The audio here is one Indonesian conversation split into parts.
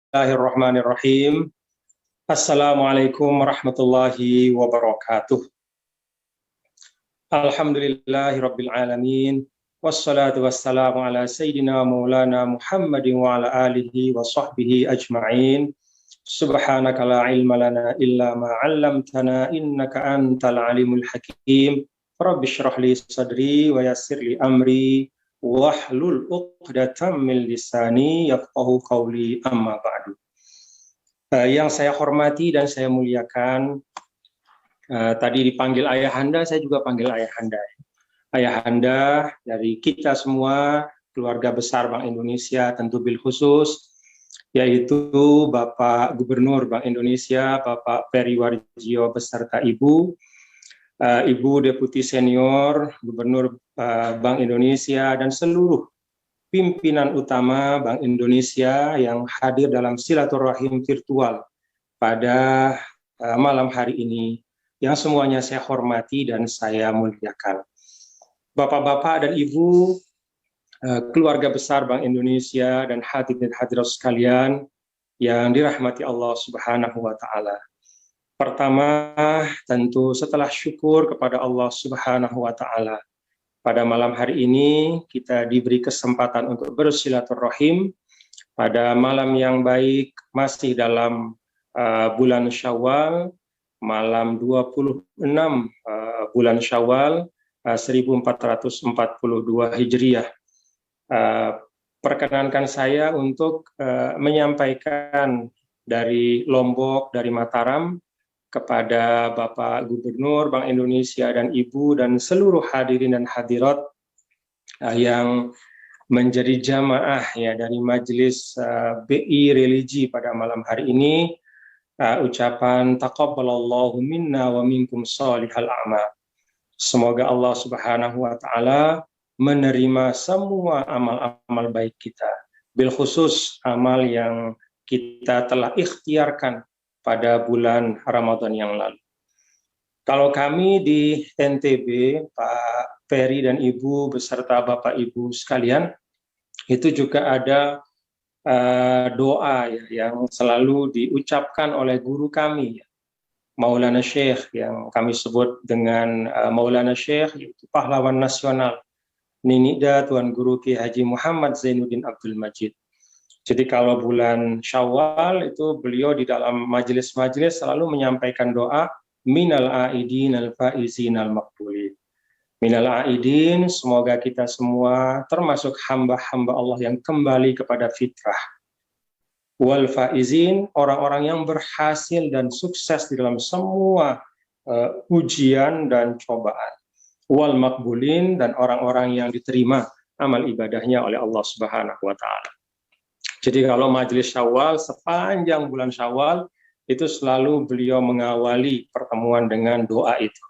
Bismillahirrahmanirrahim. Assalamualaikum warahmatullahi wabarakatuh. Alhamdulillahirabbil alamin. Wassalatu wassalamu ala sayyidina maulana Muhammadin wa ala alihi wa sahbihi ajma'in. Subhanaka la ilma lana illa ma 'allamtana innaka antal alimul hakim. Rabbi shrah li sadri wa yassir li amri wahlul 'uqdatam min lisani yafqahu qawli, amma ba'du. Yang saya hormati dan saya muliakan, tadi dipanggil ayahanda, saya juga panggil ayahanda. Ayahanda dari kita semua, keluarga besar Bank Indonesia, tentu bil khusus, yaitu Bapak Gubernur Bank Indonesia, Bapak Peri Warjio beserta Ibu, Ibu Deputi Senior Gubernur Bank Indonesia, dan seluruh pimpinan utama Bank Indonesia yang hadir dalam silaturahim virtual pada malam hari ini, yang semuanya saya hormati dan saya muliakan. Bapak-bapak dan Ibu, keluarga besar Bank Indonesia dan hadirin hadirat sekalian yang dirahmati Allah Subhanahu wa Ta'ala. Pertama, tentu setelah syukur kepada Allah Subhanahu wa Ta'ala, pada malam hari ini kita diberi kesempatan untuk bersilaturahim pada malam yang baik, masih dalam bulan Syawal, malam 26 bulan Syawal 1442 Hijriah. Perkenankan saya untuk menyampaikan dari Lombok, dari Mataram, kepada Bapak Gubernur Bank Indonesia dan Ibu dan seluruh hadirin dan hadirat yang menjadi jamaah ya dari Majelis BI Religi pada malam hari ini, ucapan taqabbalallahu minna wa minkum shalihal a'mal. Semoga Allah Subhanahu wa Ta'ala menerima semua amal-amal baik kita, bil khusus amal yang kita telah ikhtiarkan pada bulan Ramadan yang lalu. Kalau kami di NTB, Pak Peri dan Ibu beserta Bapak Ibu sekalian, itu juga ada doa ya, yang selalu diucapkan oleh guru kami, ya, Maulana Syekh, yang kami sebut dengan Maulana Syekh, yaitu pahlawan nasional Ninida Tuan Guru Ki Haji Muhammad Zainuddin Abdul Majid. Jadi kalau bulan Syawal itu beliau di dalam majelis-majelis selalu menyampaikan doa minal aidin al faizin al maqbulin. Minal aidin, semoga kita semua termasuk hamba-hamba Allah yang kembali kepada fitrah. Wal faizin, orang-orang yang berhasil dan sukses di dalam semua ujian dan cobaan. Wal maqbulin, dan orang-orang yang diterima amal ibadahnya oleh Allah Subhanahu wa Ta'ala. Jadi kalau majelis Syawal, sepanjang bulan Syawal, itu selalu beliau mengawali pertemuan dengan doa itu.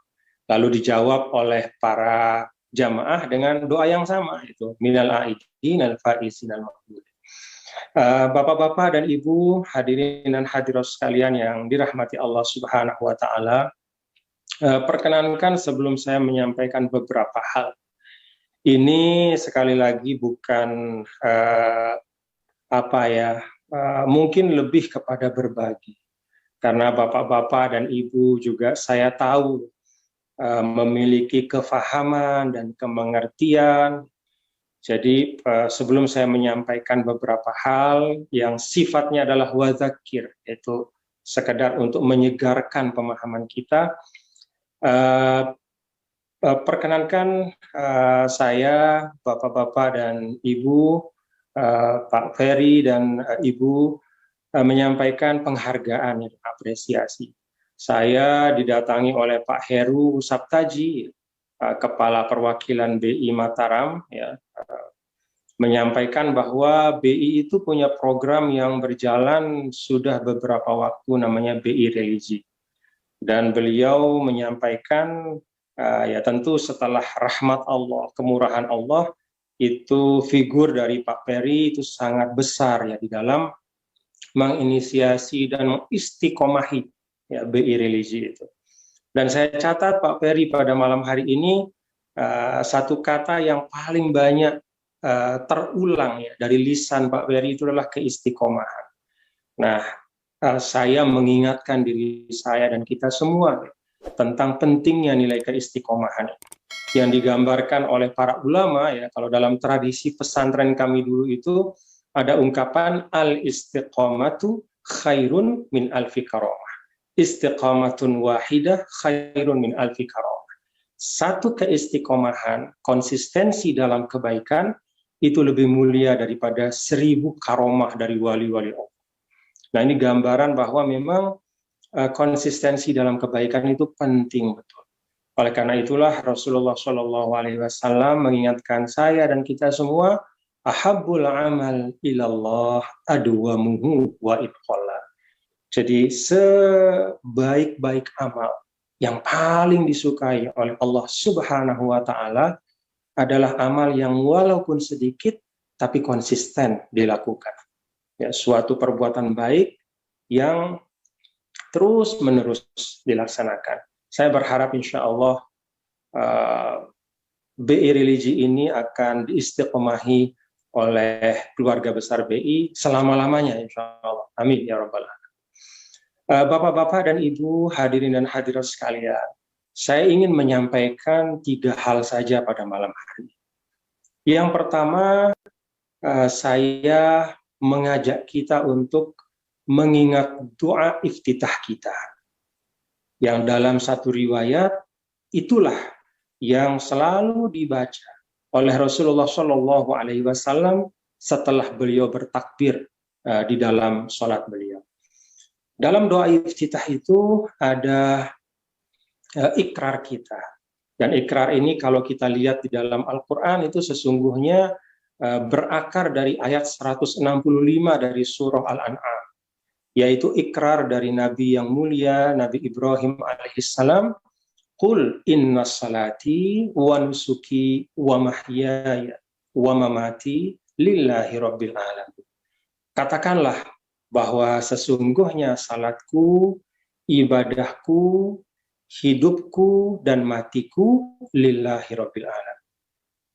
Lalu dijawab oleh para jamaah dengan doa yang sama, itu minal aidin al faizin al maqbulin. Bapak-bapak dan Ibu, hadirin dan hadirat sekalian yang dirahmati Allah Subhanahu wa Ta'ala, perkenankan sebelum saya menyampaikan beberapa hal. Ini sekali lagi bukan mungkin lebih kepada berbagi, karena bapak-bapak dan ibu juga saya tahu memiliki kefahaman dan kemengertian. Jadi sebelum saya menyampaikan beberapa hal yang sifatnya adalah wadzakir, yaitu sekedar untuk menyegarkan pemahaman kita, perkenankan saya, bapak-bapak dan ibu, Pak Ferry dan Ibu menyampaikan penghargaan dan apresiasi. Saya didatangi oleh Pak Heru Sabtaji, Kepala Perwakilan BI Mataram, ya, menyampaikan bahwa BI itu punya program yang berjalan sudah beberapa waktu, namanya BI Religi. Dan beliau menyampaikan, ya tentu setelah rahmat Allah, kemurahan Allah, itu figur dari Pak Peri itu sangat besar ya di dalam menginisiasi dan mengistiqomahi ya BI Religi itu. Dan saya catat Pak Peri pada malam hari ini satu kata yang paling banyak terulang ya dari lisan Pak Peri itu adalah keistiqomahan. Nah, saya mengingatkan diri saya dan kita semua tentang pentingnya nilai keistiqomahan yang digambarkan oleh para ulama ya. Kalau dalam tradisi pesantren kami dulu itu ada ungkapan al-istiqomatu khairun min alfi karomah. Istiqomatun wahidah khairun min alfi karomah. Satu keistiqomahan, konsistensi dalam kebaikan itu lebih mulia daripada 1000 karomah dari wali-wali Allah. Nah, ini gambaran bahwa memang konsistensi dalam kebaikan itu penting betul. Oleh karena itulah Rasulullah Shallallahu Alaihi Wasallam mengingatkan saya dan kita semua, ahabbul amal ilallah adwamuhu wa itqalla. Jadi sebaik-baik amal yang paling disukai oleh Allah Subhanahu Wa Taala adalah amal yang walaupun sedikit tapi konsisten dilakukan. Ya, suatu perbuatan baik yang terus-menerus dilaksanakan. Saya berharap insya Allah BI Religi ini akan diistiqomahi oleh keluarga besar BI selama-lamanya insya Allah. Amin ya rabbal alamin. Bapak-bapak dan ibu hadirin dan hadirat sekalian, saya ingin menyampaikan 3 hal saja pada malam hari. Yang pertama, saya mengajak kita untuk mengingat doa iftitah kita. Yang dalam satu riwayat, itulah yang selalu dibaca oleh Rasulullah Shallallahu Alaihi Wasallam setelah beliau bertakbir di dalam sholat beliau. Dalam doa iftitah itu ada ikrar kita. Dan ikrar ini kalau kita lihat di dalam Al-Quran itu sesungguhnya berakar dari ayat 165 dari surah Al-An'am, yaitu ikrar dari Nabi yang mulia, Nabi Ibrahim alaihissalam, Qul inna salati wa nusuki wa mahyaya wa mamati lillahi rabbil alamin. Katakanlah bahwa sesungguhnya salatku, ibadahku, hidupku, dan matiku lillahi rabbil alamin.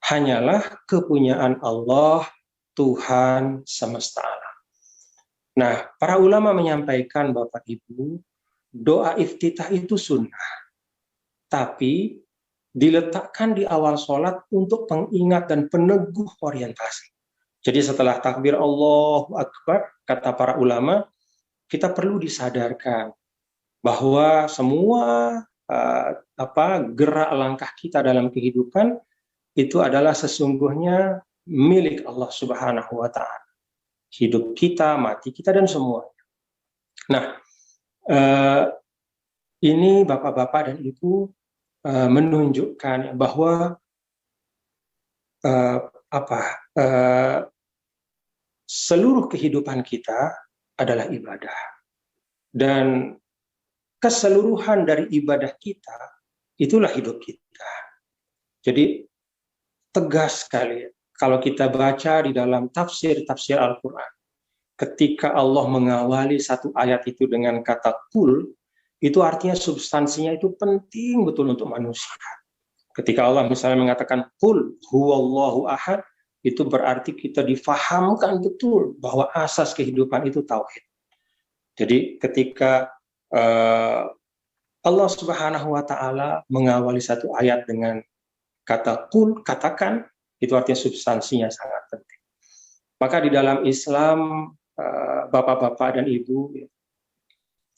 Hanyalah kepunyaan Allah, Tuhan semesta alam. Nah, para ulama menyampaikan, Bapak Ibu, doa iftitah itu sunnah, tapi diletakkan di awal sholat untuk pengingat dan peneguh orientasi. Jadi setelah takbir Allahu Akbar, kata para ulama, kita perlu disadarkan bahwa semua gerak langkah kita dalam kehidupan itu adalah sesungguhnya milik Allah Subhanahu wa Ta'ala. Hidup kita, mati kita, dan semua. Nah, ini Bapak-bapak dan Ibu menunjukkan bahwa seluruh kehidupan kita adalah ibadah. Dan keseluruhan dari ibadah kita itulah hidup kita. Jadi tegas sekali kalau kita baca di dalam tafsir Al-Quran, ketika Allah mengawali satu ayat itu dengan kata kul, itu artinya substansinya itu penting betul untuk manusia. Ketika Allah misalnya mengatakan kul huwallahu ahad, itu berarti kita difahamkan betul bahwa asas kehidupan itu tauhid. Jadi ketika Allah Subhanahu wa Ta'ala mengawali satu ayat dengan kata kul, katakan, itu artinya substansinya sangat penting. Maka di dalam Islam, Bapak-bapak dan Ibu,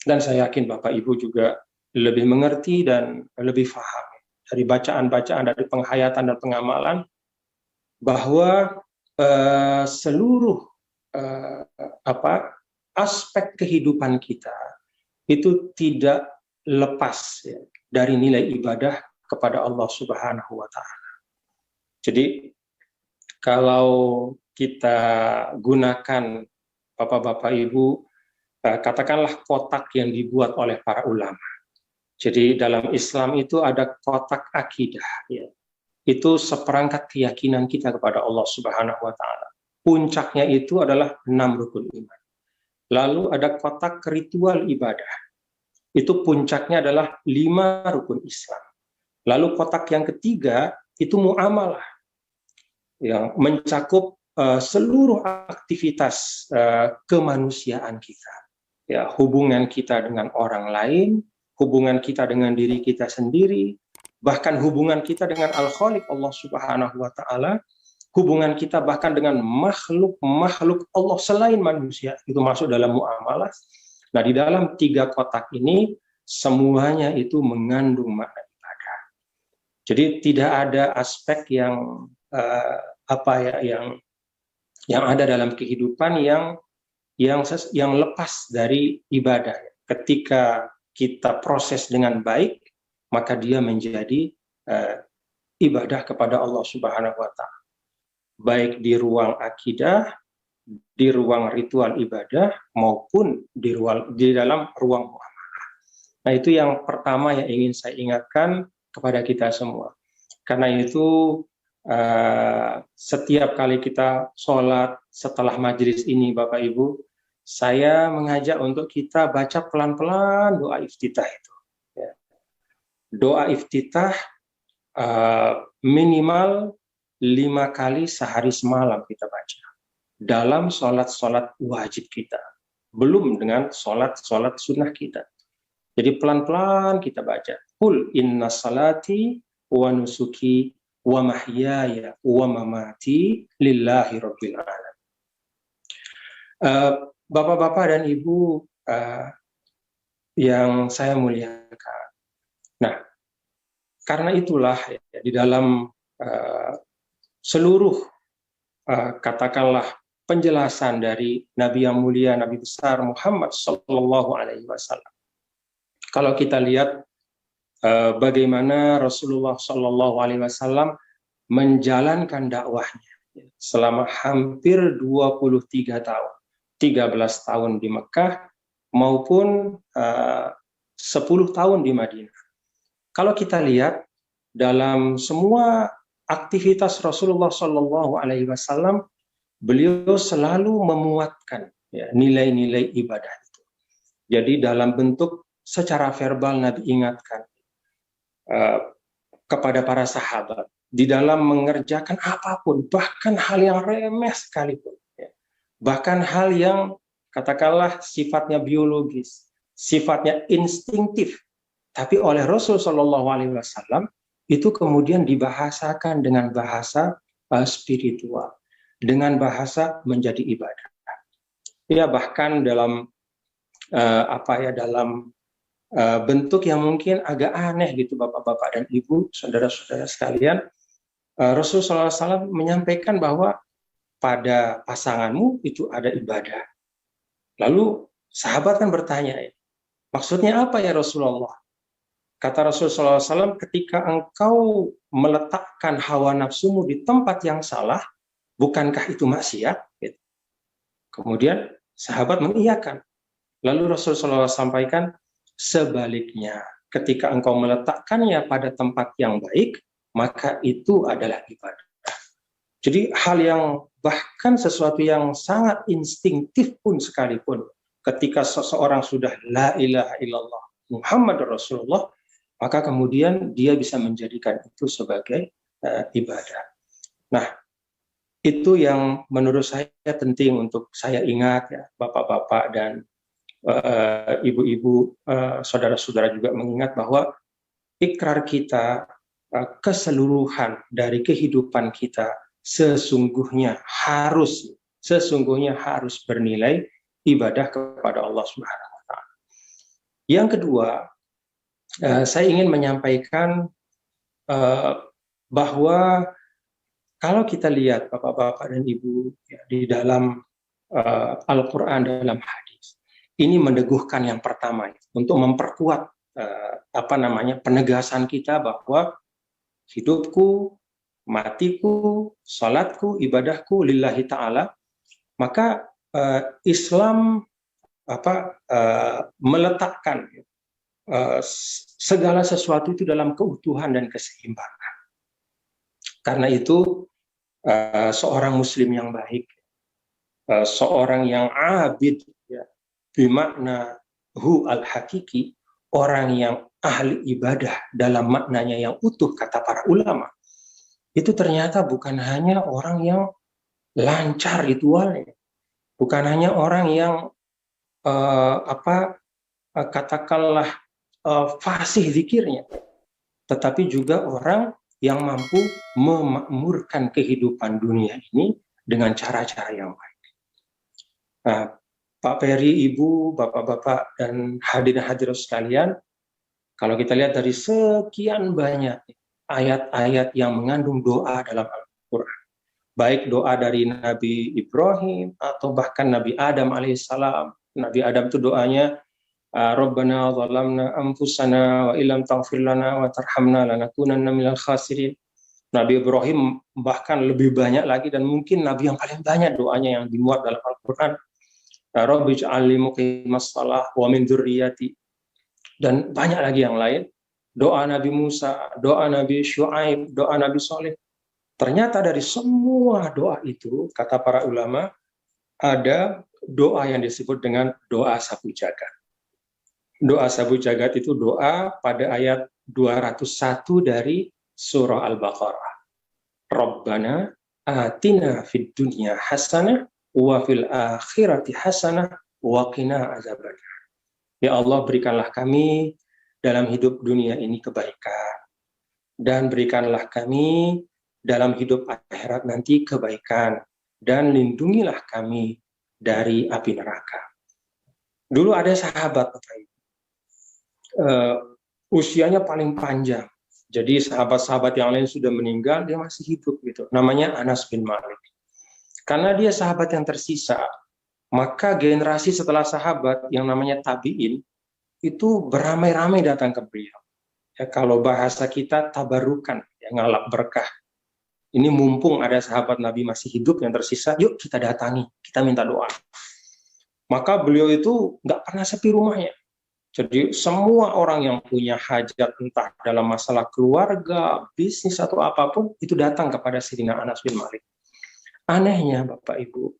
dan saya yakin Bapak Ibu juga lebih mengerti dan lebih paham dari bacaan-bacaan, dari penghayatan dan pengamalan, bahwa seluruh aspek kehidupan kita itu tidak lepas ya, dari nilai ibadah kepada Allah Subhanahu wa Ta'ala. Jadi kalau kita gunakan Bapak-bapak Ibu, katakanlah kotak yang dibuat oleh para ulama. Jadi dalam Islam itu ada kotak akidah ya. Itu seperangkat keyakinan kita kepada Allah Subhanahu wa Ta'ala. Puncaknya itu adalah 6 rukun iman. Lalu ada kotak ritual ibadah. Itu puncaknya adalah 5 rukun Islam. Lalu kotak yang ketiga itu muamalah, yang mencakup seluruh aktivitas kemanusiaan kita, ya, hubungan kita dengan orang lain, hubungan kita dengan diri kita sendiri, bahkan hubungan kita dengan Al-Khaliq Allah Subhanahu wa Ta'ala, hubungan kita bahkan dengan makhluk-makhluk Allah selain manusia, itu masuk dalam muamalah. Nah, di dalam 3 kotak ini semuanya itu mengandung makna ibadah. Jadi tidak ada aspek yang yang ada dalam kehidupan yang lepas dari ibadah. Ketika kita proses dengan baik, maka dia menjadi ibadah kepada Allah Subhanahu wa Ta'ala. Baik di ruang akidah, di ruang ritual ibadah, maupun di dalam ruang muamalah. Nah, itu yang pertama yang ingin saya ingatkan kepada kita semua. Karena itu setiap kali kita sholat setelah majelis ini, Bapak Ibu, saya mengajak untuk kita baca pelan-pelan doa iftitah itu. Ya. Doa iftitah minimal 5 kali sehari semalam kita baca dalam sholat-sholat wajib kita, belum dengan sholat-sholat sunnah kita. Jadi pelan-pelan kita baca. Qul inna salati wa nusuki wa mahyaya wa mamati lillahi rabbil alamin. Bapak-bapak dan Ibu yang saya muliakan. Nah, karena itulah ya, di dalam seluruh katakanlah penjelasan dari Nabi yang mulia, Nabi besar Muhammad Sallallahu Alaihi Wasallam. Kalau kita lihat bagaimana Rasulullah Sallallahu Alaihi Wasallam menjalankan dakwahnya selama hampir 23 tahun, 13 tahun di Mekah maupun 10 tahun di Madinah. Kalau kita lihat dalam semua aktivitas Rasulullah Sallallahu Alaihi Wasallam, beliau selalu memuatkan nilai-nilai ibadah itu. Jadi dalam bentuk secara verbal Nabi ingatkan kepada para sahabat di dalam mengerjakan apapun, bahkan hal yang remeh sekalipun, bahkan hal yang katakanlah sifatnya biologis, sifatnya instinktif, tapi oleh Rasul Shallallahu Alaihi Wasallam itu kemudian dibahasakan dengan bahasa spiritual, dengan bahasa menjadi ibadah. Ya, bahkan dalam dalam bentuk yang mungkin agak aneh gitu, Bapak-bapak dan Ibu, saudara-saudara sekalian, Rasulullah SAW menyampaikan bahwa pada pasanganmu itu ada ibadah. Lalu sahabat kan bertanya, maksudnya apa ya Rasulullah? Kata Rasulullah SAW, ketika engkau meletakkan hawa nafsumu di tempat yang salah, bukankah itu maksiat? Kemudian sahabat mengiyakan. Lalu Rasulullah SAW sampaikan, sebaliknya, ketika engkau meletakkannya pada tempat yang baik, maka itu adalah ibadah. Jadi hal yang bahkan sesuatu yang sangat instinktif pun sekalipun, ketika seseorang sudah la ilaha illallah Muhammad Rasulullah, maka kemudian dia bisa menjadikan itu sebagai ibadah. Nah, itu yang menurut saya penting untuk saya ingat ya, Bapak-bapak dan ibu-ibu, saudara-saudara juga mengingat bahwa ikrar kita, keseluruhan dari kehidupan kita sesungguhnya harus bernilai ibadah kepada Allah Subhanahu wa Ta'ala. Yang kedua, saya ingin menyampaikan bahwa kalau kita lihat Bapak-bapak dan Ibu ya, di dalam Al-Quran, dalam hadis, ini meneguhkan yang pertama untuk memperkuat penegasan kita bahwa hidupku, matiku, salatku, ibadahku lillahi ta'ala. Maka Islam meletakkan segala sesuatu itu dalam keutuhan dan keseimbangan. Karena itu seorang muslim yang baik, seorang yang abid ya, bimakna hu al-hakiki, orang yang ahli ibadah dalam maknanya yang utuh kata para ulama, itu ternyata bukan hanya orang yang lancar ritualnya. Bukan hanya orang yang katakanlah fasih zikirnya, tetapi juga orang yang mampu memakmurkan kehidupan dunia ini dengan cara-cara yang baik. Nah, Pak Peri, Ibu, Bapak-bapak, dan hadirin-hadirat sekalian, kalau kita lihat dari sekian banyak ayat-ayat yang mengandung doa dalam Al-Quran, baik doa dari Nabi Ibrahim atau bahkan Nabi Adam alaihissalam. Nabi Adam itu doanya, Rabbana zalamna anfusana wa illam taghfir lana wa tarhamna lanakunanna minal khasirin. Nabi Ibrahim bahkan lebih banyak lagi, dan mungkin Nabi yang paling banyak doanya yang dimuat dalam Al-Quran. Rabbi ij'alni muqimas shalah wa min dzurriyyati. Dan banyak lagi yang lain. Doa Nabi Musa, doa Nabi Syuaib, doa Nabi Saleh. Ternyata dari semua doa itu, kata para ulama, ada doa yang disebut dengan doa sapu jagat. Doa sapu jagat itu doa pada ayat 201 dari surah Al-Baqarah. Rabbana atina fid dunya hasanah wa fil akhirati hasanah wa qina azabannar. Ya Allah, berikanlah kami dalam hidup dunia ini kebaikan, dan berikanlah kami dalam hidup akhirat nanti kebaikan, dan lindungilah kami dari api neraka. Dulu ada sahabat, usianya paling panjang. Jadi sahabat-sahabat yang lain sudah meninggal, dia masih hidup gitu. Namanya Anas bin Malik. Karena dia sahabat yang tersisa, maka generasi setelah sahabat yang namanya tabi'in itu beramai-ramai datang ke beliau. Ya, kalau bahasa kita tabarukan, ya, ngalap berkah. Ini mumpung ada sahabat Nabi masih hidup yang tersisa, yuk kita datangi, kita minta doa. Maka beliau itu nggak pernah sepi rumahnya. Jadi semua orang yang punya hajat, entah dalam masalah keluarga, bisnis, atau apapun, itu datang kepada Sayyidina Anas bin Malik. Anehnya Bapak Ibu,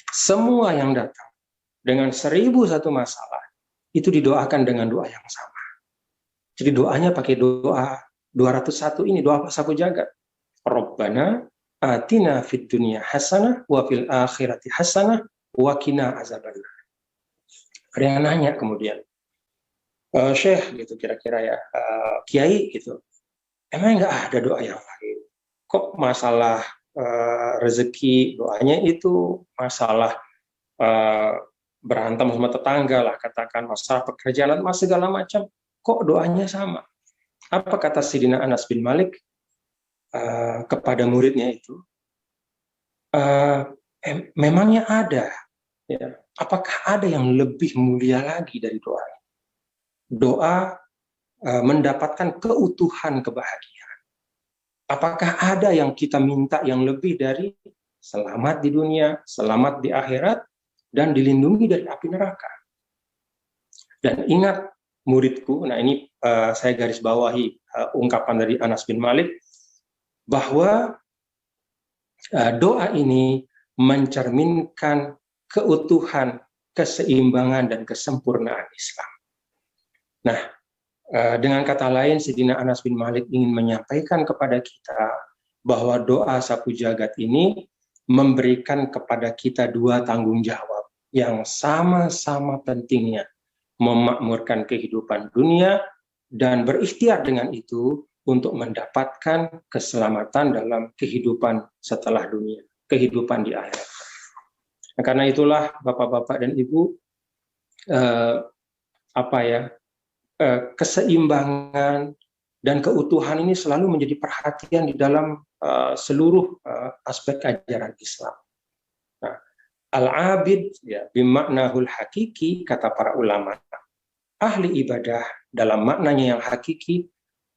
semua yang datang dengan 1001 masalah, itu didoakan dengan doa yang sama. Jadi doanya pakai doa 201 ini, doa sapu jagat. Rabbana atina fid dunya hasanah wa fil akhirati hasanah wa qina azabannar. Ada yang nanya kemudian, Syekh gitu kira-kira ya, Kiai gitu, emang nggak ada doa yang lain? Kok masalah rezeki doanya itu, masalah berantem sama tetangga lah katakan, masalah pekerjaan, masalah segala macam, kok doanya sama? Apa kata Sayyidina Anas bin Malik kepada muridnya itu? Memangnya ada? Ya. Apakah ada yang lebih mulia lagi dari doa? Doa mendapatkan keutuhan kebahagiaan. Apakah ada yang kita minta yang lebih dari selamat di dunia, selamat di akhirat, dan dilindungi dari api neraka? Dan ingat muridku, nah ini saya garis bawahi ungkapan dari Anas bin Malik, bahwa doa ini mencerminkan keutuhan, keseimbangan, dan kesempurnaan Islam. Nah, dengan kata lain, Sayyidina Anas bin Malik ingin menyampaikan kepada kita bahwa doa sapu jagat ini memberikan kepada kita dua tanggung jawab yang sama-sama pentingnya, memakmurkan kehidupan dunia dan berikhtiar dengan itu untuk mendapatkan keselamatan dalam kehidupan setelah dunia, kehidupan di akhirat. Nah, karena itulah Bapak-bapak dan Ibu, keseimbangan dan keutuhan ini selalu menjadi perhatian di dalam seluruh aspek ajaran Islam. Nah, al-abid ya bimaknahul hakiki, kata para ulama, ahli ibadah dalam maknanya yang hakiki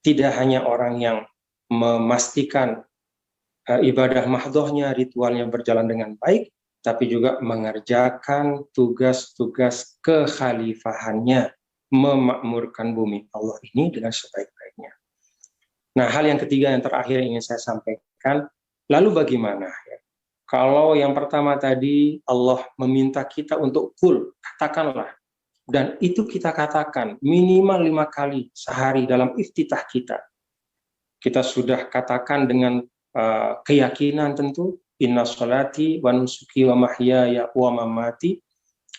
tidak hanya orang yang memastikan ibadah mahdhohnya, ritualnya berjalan dengan baik, tapi juga mengerjakan tugas-tugas kekhalifahannya, memakmurkan bumi Allah ini dengan sebaik-baiknya. Nah, hal yang ketiga yang terakhir yang ingin saya sampaikan, lalu bagaimana? Ya? Kalau yang pertama tadi Allah meminta kita untuk kul, katakanlah, dan itu kita katakan minimal 5 kali sehari dalam iftitah kita. Kita sudah katakan dengan keyakinan tentu, inna sholati wa nusuki wa mahyaya wa mamati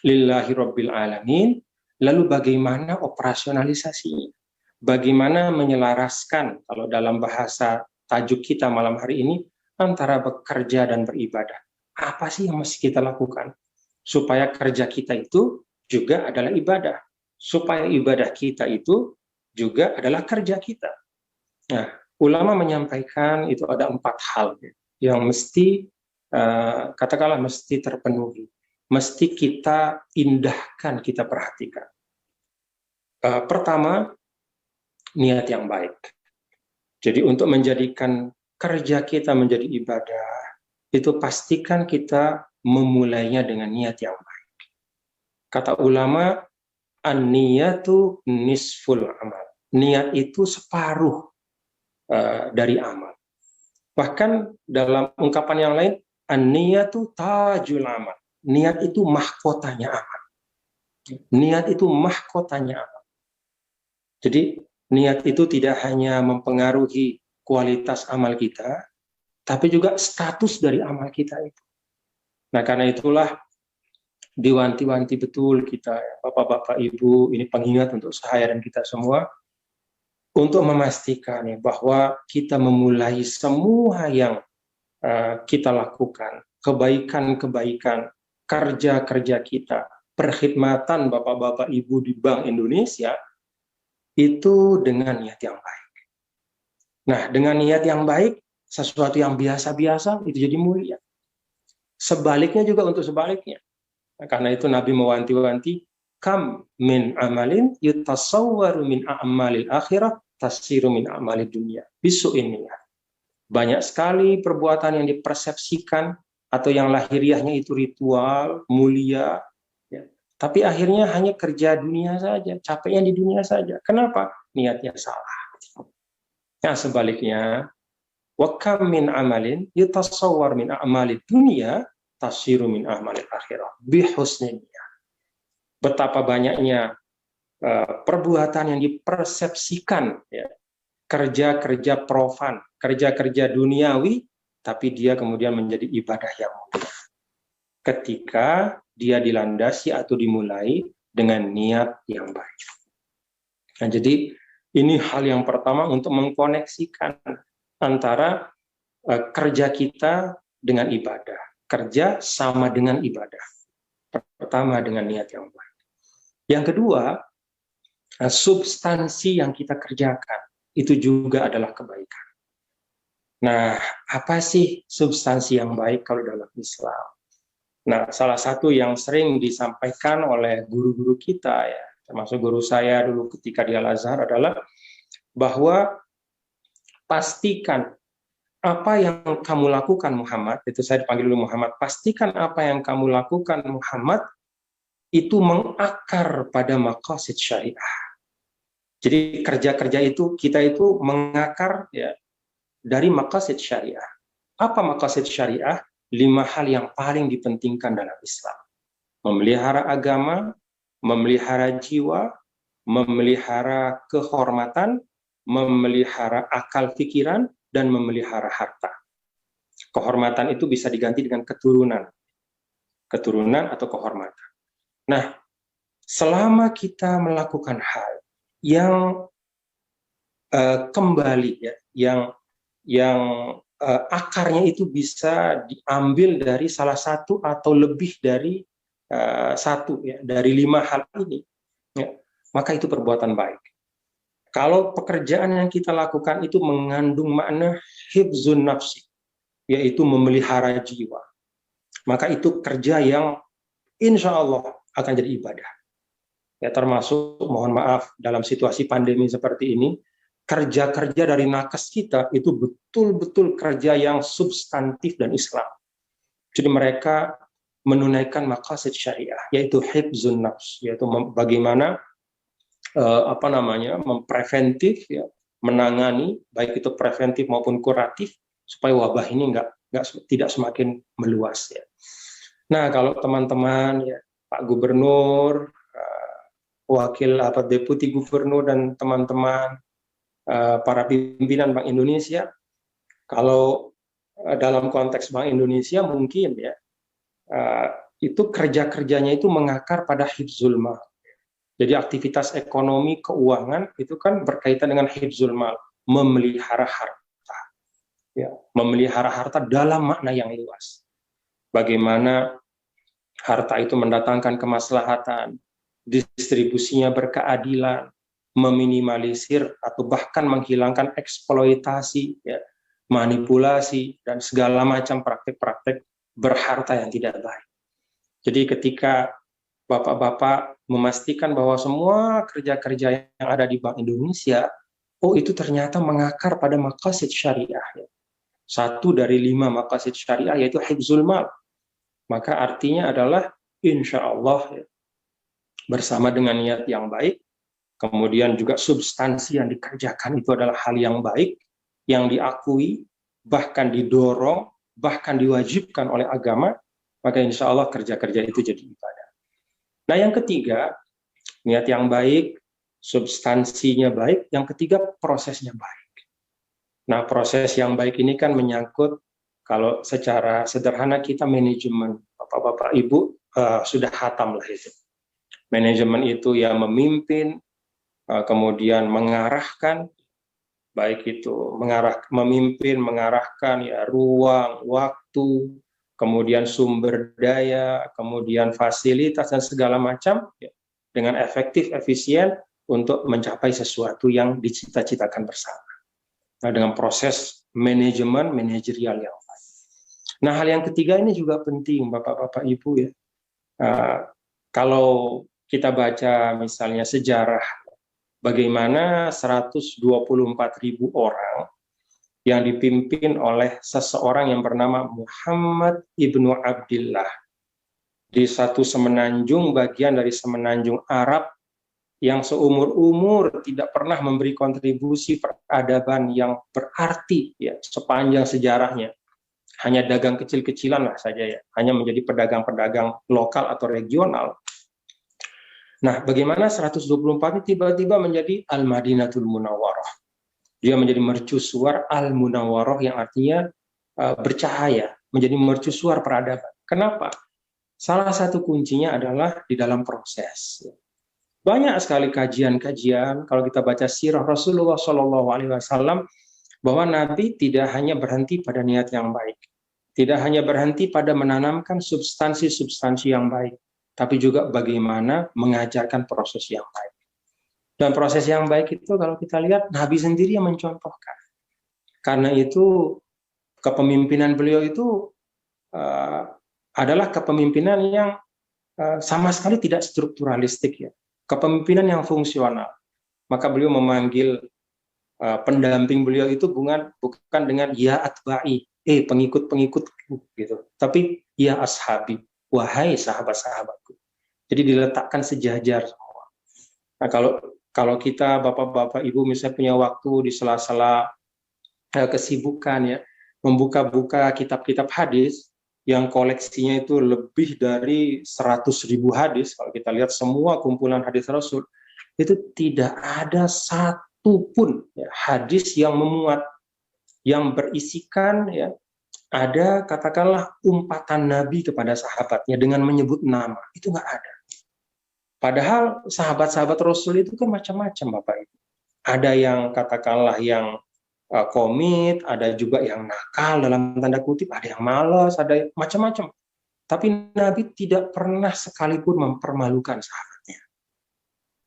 lillahi rabbil alamin. Lalu bagaimana operasionalisasinya? Bagaimana menyelaraskan, kalau dalam bahasa tajuk kita malam hari ini, antara bekerja dan beribadah? Apa sih yang mesti kita lakukan? Supaya kerja kita itu juga adalah ibadah. Supaya ibadah kita itu juga adalah kerja kita. Nah, ulama menyampaikan itu ada 4 hal yang mesti, katakanlah mesti terpenuhi. Mesti kita indahkan, kita perhatikan. Pertama, niat yang baik. Jadi untuk menjadikan kerja kita menjadi ibadah, itu pastikan kita memulainya dengan niat yang baik. Kata ulama, an-niyatu nisful amal. Niat itu separuh dari amal. Bahkan dalam ungkapan yang lain, an-niyatu tajul amal. Niat itu mahkotanya amal. Niat itu mahkotanya amal. Jadi niat itu tidak hanya mempengaruhi kualitas amal kita, tapi juga status dari amal kita itu. Nah, karena itulah diwanti-wanti betul kita, Bapak-bapak, Ibu, ini pengingat untuk saya dan kita semua, untuk memastikan bahwa kita memulai semua yang kita lakukan, kebaikan-kebaikan, kerja-kerja kita, perkhidmatan Bapak-bapak, Ibu di Bank Indonesia, itu dengan niat yang baik. Nah, dengan niat yang baik, sesuatu yang biasa-biasa itu jadi mulia. Sebaliknya juga untuk sebaliknya. Nah, karena itu Nabi mewanti-wanti, kam min amalin yutasawwaru min a'malil akhirah tasiru min a'malid dunia. Bisu ini ya. Banyak sekali perbuatan yang dipersepsikan atau yang lahiriahnya itu ritual, mulia, ya. Tapi akhirnya hanya kerja dunia saja, capeknya di dunia saja. Kenapa? Niatnya salah. Nah, sebaliknya, wa kam min amalin yutasawwar min a'malid dunya tasiru min a'malil akhirah bi husni niyah. Betapa banyaknya perbuatan yang dipersepsikan, ya, kerja-kerja profan, kerja-kerja duniawi, tapi dia kemudian menjadi ibadah yang mulia ketika dia dilandasi atau dimulai dengan niat yang baik. Nah, jadi ini hal yang pertama untuk mengkoneksikan antara kerja kita dengan ibadah. Kerja sama dengan ibadah. Pertama dengan niat yang baik. Yang kedua, substansi yang kita kerjakan itu juga adalah kebaikan. Nah, apa sih substansi yang baik kalau dalam Islam? Nah, salah satu yang sering disampaikan oleh guru-guru kita, ya, termasuk guru saya dulu ketika di Al-Azhar, adalah bahwa pastikan apa yang kamu lakukan Muhammad, itu saya dipanggil dulu Muhammad, pastikan apa yang kamu lakukan Muhammad itu mengakar pada maqasid syariah. Jadi kerja-kerja itu, kita itu mengakar, ya, dari maqasid syariah. Apa maqasid syariah? 5 hal yang paling dipentingkan dalam Islam. Memelihara agama, memelihara jiwa, memelihara kehormatan, memelihara akal pikiran, dan memelihara harta. Kehormatan itu bisa diganti dengan keturunan. Keturunan atau kehormatan. Nah, selama kita melakukan hal yang kembali, ya, yang akarnya itu bisa diambil dari salah satu atau lebih dari satu, ya, dari 5 hal ini, ya, maka itu perbuatan baik. Kalau pekerjaan yang kita lakukan itu mengandung makna hifzun nafsi, yaitu memelihara jiwa, maka itu kerja yang insya Allah akan jadi ibadah. Ya, termasuk, mohon maaf, dalam situasi pandemi seperti ini, kerja-kerja dari nakes kita itu betul-betul kerja yang substantif dan Islam. Jadi mereka menunaikan maqasid syariah, yaitu hifzun nafs, yaitu bagaimana mempreventif, ya, menangani, baik itu preventif maupun kuratif, supaya wabah ini tidak semakin meluas, ya. Nah, kalau teman-teman, ya, Pak Gubernur, Wakil Deputi Gubernur, dan teman-teman para pimpinan Bank Indonesia, kalau dalam konteks Bank Indonesia mungkin ya, itu kerja-kerjanya itu mengakar pada hifzul mal. Jadi aktivitas ekonomi keuangan itu kan berkaitan dengan hifzul mal, memelihara harta. Ya, memelihara harta dalam makna yang luas. Bagaimana harta itu mendatangkan kemaslahatan, distribusinya berkeadilan, meminimalisir atau bahkan menghilangkan eksploitasi, ya, manipulasi, dan segala macam praktek-praktek berharta yang tidak baik. Jadi ketika Bapak-Bapak memastikan bahwa semua kerja-kerja yang ada di Bank Indonesia, itu ternyata mengakar pada maqasid syariah. Satu dari 5 maqasid syariah yaitu hifzul mal. Maka artinya adalah insya Allah bersama dengan niat yang baik, kemudian juga substansi yang dikerjakan itu adalah hal yang baik, yang diakui, bahkan didorong, bahkan diwajibkan oleh agama, maka insya Allah kerja-kerja itu jadi ibadah. Nah yang ketiga, niat yang baik, substansinya baik, yang ketiga prosesnya baik. Nah proses yang baik ini kan menyangkut, kalau secara sederhana kita manajemen, Bapak-Bapak Ibu sudah hatam lah itu. Manajemen itu ya memimpin, kemudian mengarahkan, baik itu memimpin, mengarahkan ya ruang, waktu, kemudian sumber daya, kemudian fasilitas dan segala macam ya, dengan efektif, efisien untuk mencapai sesuatu yang dicita-citakan bersama. Nah, dengan proses manajemen manajerial yang baik. Nah, hal yang ketiga ini juga penting, Bapak-Bapak Ibu ya. Kalau kita baca misalnya sejarah bagaimana 124.000 orang yang dipimpin oleh seseorang yang bernama Muhammad ibnu Abdillah di satu semenanjung, bagian dari semenanjung Arab yang seumur-umur tidak pernah memberi kontribusi peradaban yang berarti ya sepanjang sejarahnya. Hanya dagang kecil-kecilan lah saja ya, hanya menjadi pedagang-pedagang lokal atau regional. Nah, bagaimana 124 ini tiba-tiba menjadi Al-Madinatul Munawwarah. Dia menjadi mercusuar Al-Munawwarah yang artinya bercahaya, menjadi mercusuar peradaban. Kenapa? Salah satu kuncinya adalah di dalam proses. Banyak sekali kajian-kajian kalau kita baca sirah Rasulullah SAW bahwa Nabi tidak hanya berhenti pada niat yang baik, tidak hanya berhenti pada menanamkan substansi-substansi yang baik, tapi juga bagaimana mengajarkan proses yang baik. Dan proses yang baik itu kalau kita lihat Nabi sendiri yang mencontohkan. Karena itu kepemimpinan beliau itu adalah kepemimpinan yang sama sekali tidak strukturalistik ya. Kepemimpinan yang fungsional. Maka beliau memanggil pendamping beliau itu bukan dengan ya atba'i, pengikut-pengikutku gitu. Tapi ya ashabi, wahai sahabat-sahabatku. Jadi diletakkan sejajar semua. Nah, kalau kita Bapak-bapak Ibu misalnya punya waktu di sela-sela kesibukan ya, membuka-buka kitab-kitab hadis yang koleksinya itu lebih dari 100.000 hadis, kalau kita lihat semua kumpulan hadis Rasul, itu tidak ada satu pun ya, hadis yang memuat, yang berisikan ya, ada katakanlah umpatan Nabi kepada sahabatnya dengan menyebut nama, itu nggak ada. Padahal sahabat-sahabat Rasul itu kan macam-macam Bapak Ibu. Ada yang katakanlah yang komit, ada juga yang nakal dalam tanda kutip, ada yang malas, ada macam-macam. Tapi Nabi tidak pernah sekalipun mempermalukan sahabatnya.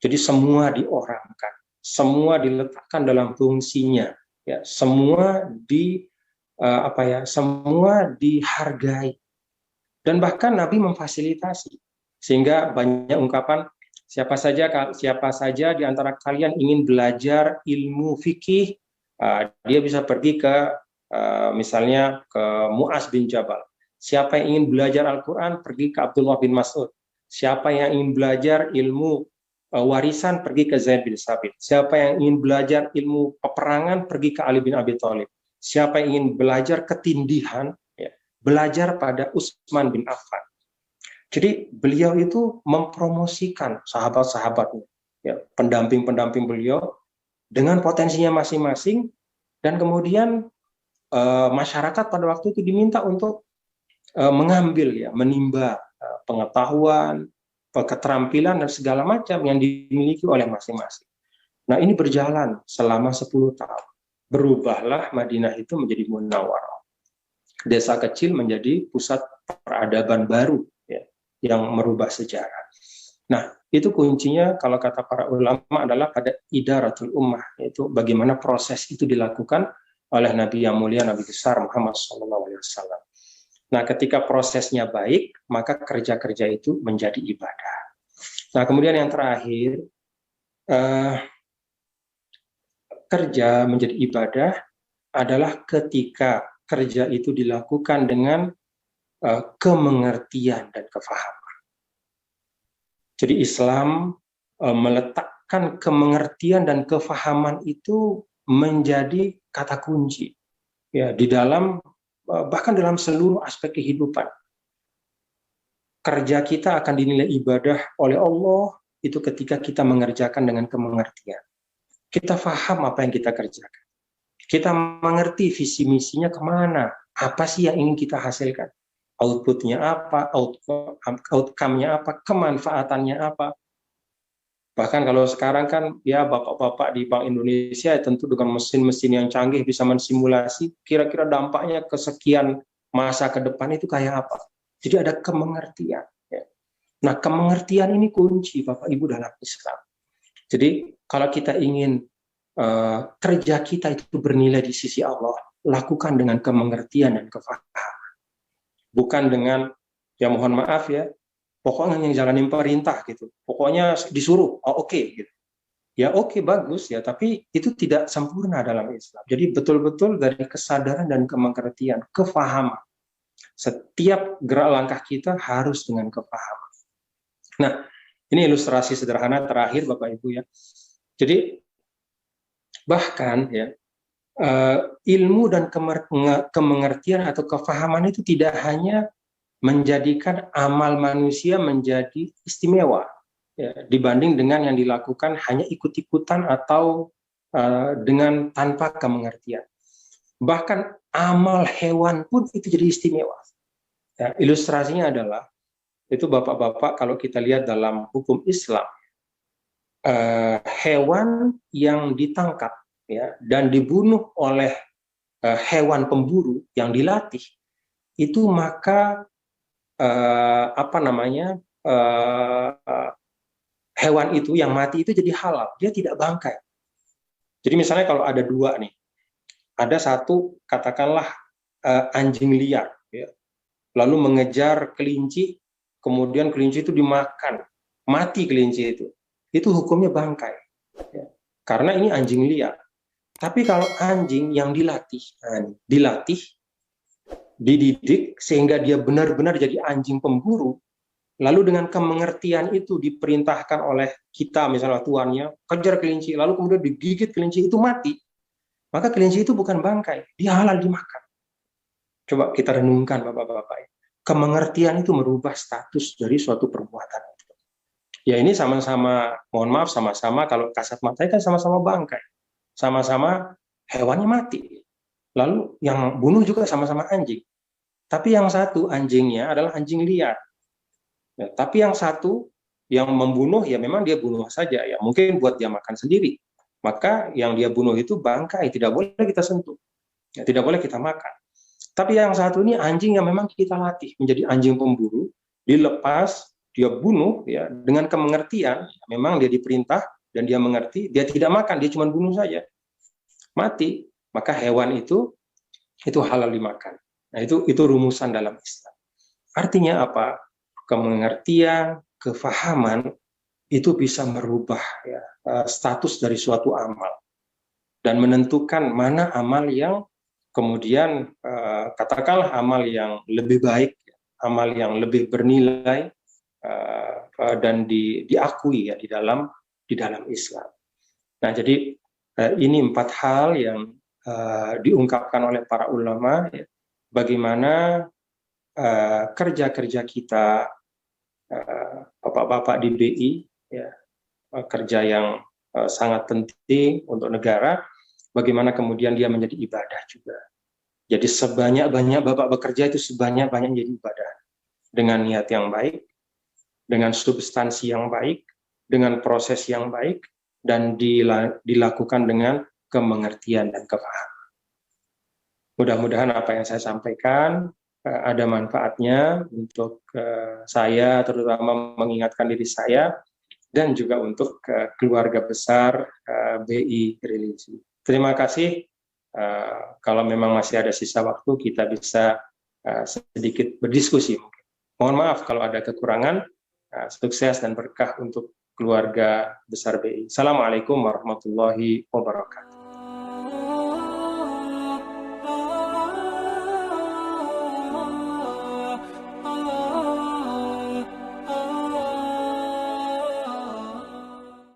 Jadi semua diorangkan, semua diletakkan dalam fungsinya, ya, semua semua dihargai. Dan bahkan Nabi memfasilitasi sehingga banyak ungkapan siapa saja di antara kalian ingin belajar ilmu fikih, dia bisa pergi ke misalnya ke Mu'az bin Jabal. Siapa yang ingin belajar Al-Quran pergi ke Abdullah bin Mas'ud. Siapa yang ingin belajar ilmu warisan pergi ke Zaid bin Sabit. Siapa yang ingin belajar ilmu peperangan pergi ke Ali bin Abi Thalib. Siapa yang ingin belajar ketindihan ya, belajar pada Utsman bin Affan. Jadi beliau itu mempromosikan sahabat-sahabatnya, ya, pendamping-pendamping beliau dengan potensinya masing-masing, dan kemudian masyarakat pada waktu itu diminta untuk mengambil ya, menimba pengetahuan, keterampilan dan segala macam yang dimiliki oleh masing-masing. Nah, ini berjalan selama 10 tahun. Berubahlah Madinah itu menjadi Munawwarah. Desa kecil menjadi pusat peradaban baru ya, yang merubah sejarah. Nah, itu kuncinya kalau kata para ulama adalah pada idaratul ummah, yaitu bagaimana proses itu dilakukan oleh Nabi yang mulia, Nabi besar Muhammad SAW. Nah, ketika prosesnya baik, maka kerja-kerja itu menjadi ibadah. Nah, kemudian yang terakhir, kerja menjadi ibadah adalah ketika kerja itu dilakukan dengan kemengertian dan kefahaman. Jadi Islam meletakkan kemengertian dan kefahaman itu menjadi kata kunci ya di dalam bahkan dalam seluruh aspek kehidupan. Kerja kita akan dinilai ibadah oleh Allah itu ketika kita mengerjakan dengan kemengertian. Kita faham apa yang kita kerjakan. Kita mengerti visi misinya kemana, apa sih yang ingin kita hasilkan, outputnya apa, outcome-nya apa, kemanfaatannya apa. Bahkan kalau sekarang kan ya bapak-bapak di Bank Indonesia ya, tentu dengan mesin-mesin yang canggih bisa mensimulasi kira-kira dampaknya ke sekian masa ke depan itu kayak apa. Jadi ada kemengertian. Ya. Nah, kemengertian ini kunci Bapak Ibu dalam Islam. Jadi kalau kita ingin kerja kita itu bernilai di sisi Allah, lakukan dengan kemengertian dan kefahaman. Bukan dengan, ya mohon maaf ya, pokoknya yang jalanin perintah gitu. Pokoknya disuruh, oh oke gitu. Ya oke, bagus ya, tapi itu tidak sempurna dalam Islam. Jadi betul-betul dari kesadaran dan kemengertian, kefahaman. Setiap gerak langkah kita harus dengan kefahaman. Nah, ini ilustrasi sederhana terakhir Bapak Ibu ya. Jadi bahkan ya ilmu dan kemengertian atau kefahaman itu tidak hanya menjadikan amal manusia menjadi istimewa ya, dibanding dengan yang dilakukan hanya ikut-ikutan atau dengan tanpa kemengertian. Bahkan amal hewan pun itu jadi istimewa. Ya, ilustrasinya adalah itu bapak-bapak kalau kita lihat dalam hukum Islam, hewan yang ditangkap ya dan dibunuh oleh hewan pemburu yang dilatih itu maka hewan itu yang mati itu jadi halal, dia tidak bangkai. Jadi misalnya kalau ada dua nih, ada satu katakanlah anjing liar ya, lalu mengejar kelinci, kemudian kelinci itu dimakan, mati kelinci itu hukumnya bangkai ya. Karena ini anjing liar. Tapi kalau anjing yang dilatih, dididik sehingga dia benar-benar jadi anjing pemburu, lalu dengan kemengertian itu diperintahkan oleh kita, misalnya tuannya, kejar kelinci, lalu kemudian digigit kelinci itu mati, maka kelinci itu bukan bangkai, dia halal dimakan. Coba kita renungkan Bapak-Bapak. Kemengertian itu merubah status dari suatu perbuatan. Ya ini sama-sama, mohon maaf, sama-sama kalau kasat matanya kan sama-sama bangkai. Sama-sama hewannya mati. Lalu yang bunuh juga sama-sama anjing. Tapi yang satu anjingnya adalah anjing liar. Ya, tapi yang satu yang membunuh ya memang dia bunuh saja ya. Mungkin buat dia makan sendiri. Maka yang dia bunuh itu bangkai, tidak boleh kita sentuh. Ya, tidak boleh kita makan. Tapi yang satu ini anjing yang memang kita latih menjadi anjing pemburu, dilepas, dia bunuh ya dengan kemengertian, memang dia diperintah dan dia mengerti, dia tidak makan, dia cuma bunuh saja. Mati, maka hewan itu halal dimakan. Nah, itu rumusan dalam Islam. Artinya apa? Kemengertian, kefahaman itu bisa merubah ya, status dari suatu amal dan menentukan mana amal yang kemudian katakanlah amal yang lebih baik, amal yang lebih bernilai dan diakui ya di dalam Islam. Nah, jadi ini 4 hal yang diungkapkan oleh para ulama ya, bagaimana kerja-kerja kita bapak-bapak di BI ya, kerja yang sangat penting untuk negara, bagaimana kemudian dia menjadi ibadah juga. Jadi sebanyak-banyak Bapak bekerja itu sebanyak-banyak jadi ibadah. Dengan niat yang baik, dengan substansi yang baik, dengan proses yang baik, dan dilakukan dengan kemengertian dan kepahaman. Mudah-mudahan apa yang saya sampaikan ada manfaatnya untuk saya, terutama mengingatkan diri saya, dan juga untuk keluarga besar BI Religi. Terima kasih. Kalau memang masih ada sisa waktu, kita bisa sedikit berdiskusi. Mohon maaf kalau ada kekurangan. Sukses dan berkah untuk keluarga besar BI. Assalamualaikum warahmatullahi wabarakatuh.